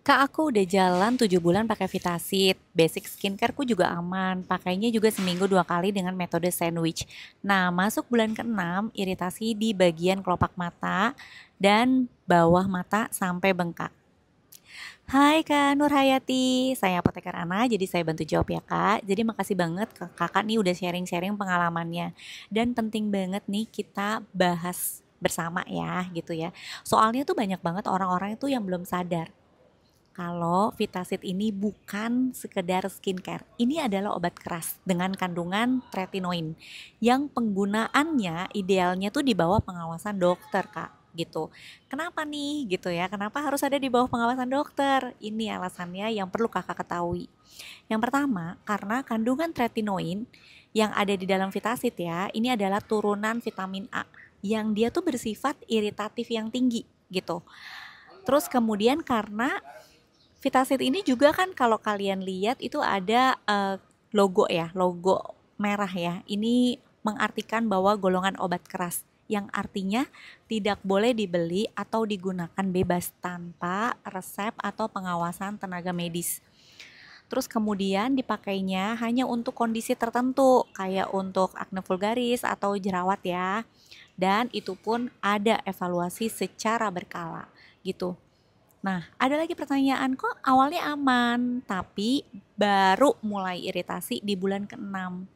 Kak, aku udah jalan 7 bulan pakai Vitasit. Basic skincareku juga aman. Pakainya juga seminggu 2 kali dengan metode sandwich. Nah, masuk bulan ke-6, iritasi di bagian kelopak mata dan bawah mata sampai bengkak. Hai Kak Nur Hayati, saya apoteker Ana, jadi saya bantu jawab ya Kak. Jadi makasih banget ke kakak nih udah sharing-sharing pengalamannya. Dan penting banget nih kita bahas bersama ya gitu ya. Soalnya tuh banyak banget orang-orang itu yang belum sadar kalau Vitasit ini bukan sekedar skincare. Ini adalah obat keras dengan kandungan tretinoin yang penggunaannya idealnya tuh di bawah pengawasan dokter, Kak. Gitu. Kenapa nih gitu ya? Kenapa harus ada di bawah pengawasan dokter? Ini alasannya yang perlu Kakak ketahui. Yang pertama, karena kandungan tretinoin yang ada di dalam Vitasit ya, ini adalah turunan vitamin A yang dia tuh bersifat iritatif yang tinggi gitu. Terus kemudian karena Vitasit ini juga kan kalau kalian lihat itu ada logo ya, logo merah ya. Ini mengartikan bahwa golongan obat keras yang artinya tidak boleh dibeli atau digunakan bebas tanpa resep atau pengawasan tenaga medis. Terus kemudian dipakainya hanya untuk kondisi tertentu kayak untuk akne vulgaris atau jerawat ya. Dan itu pun ada evaluasi secara berkala gitu. Nah, ada lagi pertanyaan, kok awalnya aman, tapi baru mulai iritasi di bulan ke-6.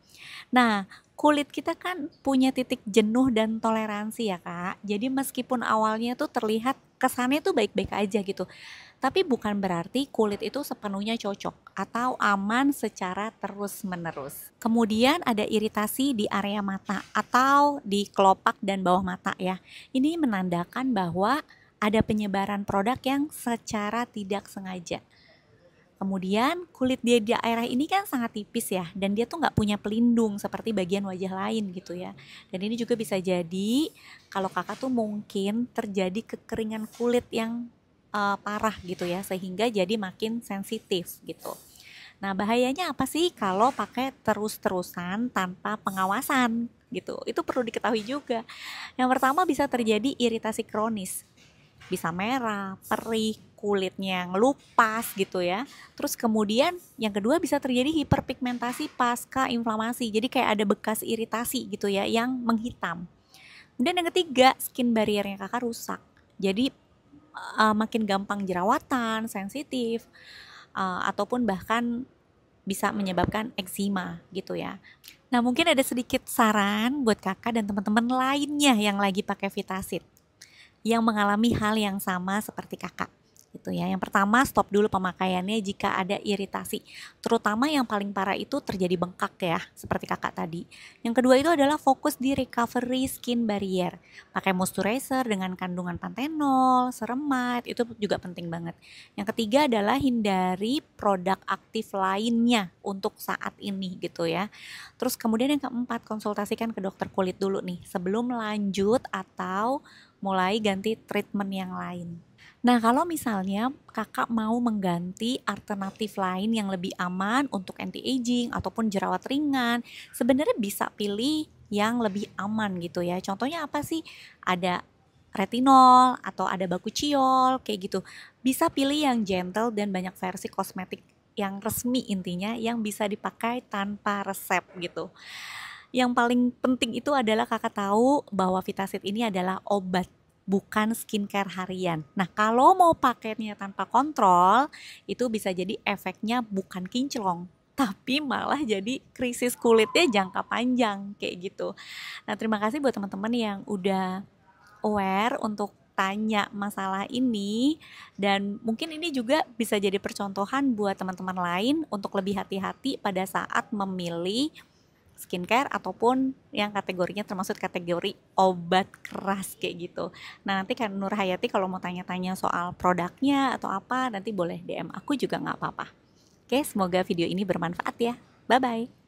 Nah, kulit kita kan punya titik jenuh dan toleransi ya, Kak. Jadi meskipun awalnya tuh terlihat kesannya tuh baik-baik aja gitu. Tapi bukan berarti kulit itu sepenuhnya cocok atau aman secara terus-menerus. Kemudian ada iritasi di area mata atau di kelopak dan bawah mata ya. Ini menandakan bahwa ada penyebaran produk yang secara tidak sengaja. Kemudian kulit dia di daerah ini kan sangat tipis ya, dan dia tuh nggak punya pelindung seperti bagian wajah lain gitu ya. Dan ini juga bisa jadi kalau kakak tuh mungkin terjadi kekeringan kulit yang parah gitu ya, sehingga jadi makin sensitif gitu. Nah, bahayanya apa sih kalau pakai terus-terusan tanpa pengawasan gitu? Itu perlu diketahui juga. Yang pertama bisa terjadi iritasi kronis, bisa merah, perih, kulitnya ngelupas gitu ya. Terus kemudian yang kedua bisa terjadi hiperpigmentasi pasca inflamasi. Jadi kayak ada bekas iritasi gitu ya yang menghitam. Dan yang ketiga, skin barriernya kakak rusak. Jadi makin gampang jerawatan, sensitif, ataupun bahkan bisa menyebabkan eksima gitu ya. Nah, mungkin ada sedikit saran buat kakak dan teman-teman lainnya yang lagi pakai Vitasit yang mengalami hal yang sama seperti kakak gitu ya. Yang pertama, stop dulu pemakaiannya jika ada iritasi. Terutama yang paling parah itu terjadi bengkak ya, seperti kakak tadi. Yang kedua itu adalah fokus di recovery skin barrier. Pakai moisturizer dengan kandungan pantenol, ceramide, itu juga penting banget. Yang ketiga adalah hindari produk aktif lainnya untuk saat ini gitu ya. Terus kemudian yang keempat, konsultasikan ke dokter kulit dulu nih sebelum lanjut atau mulai ganti treatment yang lain. Nah, kalau misalnya kakak mau mengganti alternatif lain yang lebih aman untuk anti-aging ataupun jerawat ringan, sebenarnya bisa pilih yang lebih aman gitu ya. Contohnya apa sih? Ada retinol atau ada bakuchiol kayak gitu. Bisa pilih yang gentle dan banyak versi kosmetik yang resmi intinya yang bisa dipakai tanpa resep gitu. Yang paling penting itu adalah kakak tahu bahwa Vitasit ini adalah obat, bukan skincare harian. Nah, kalau mau pakainya tanpa kontrol, itu bisa jadi efeknya bukan kinclong, tapi malah jadi krisis kulitnya jangka panjang kayak gitu. Nah, terima kasih buat teman-teman yang udah aware untuk tanya masalah ini, dan mungkin ini juga bisa jadi percontohan buat teman-teman lain untuk lebih hati-hati pada saat memilih skincare ataupun yang kategorinya termasuk kategori obat keras kayak gitu. Nah, nanti kan Nur Hayati kalau mau tanya-tanya soal produknya atau apa, nanti boleh DM aku juga nggak apa-apa. Oke, semoga video ini bermanfaat ya. Bye-bye.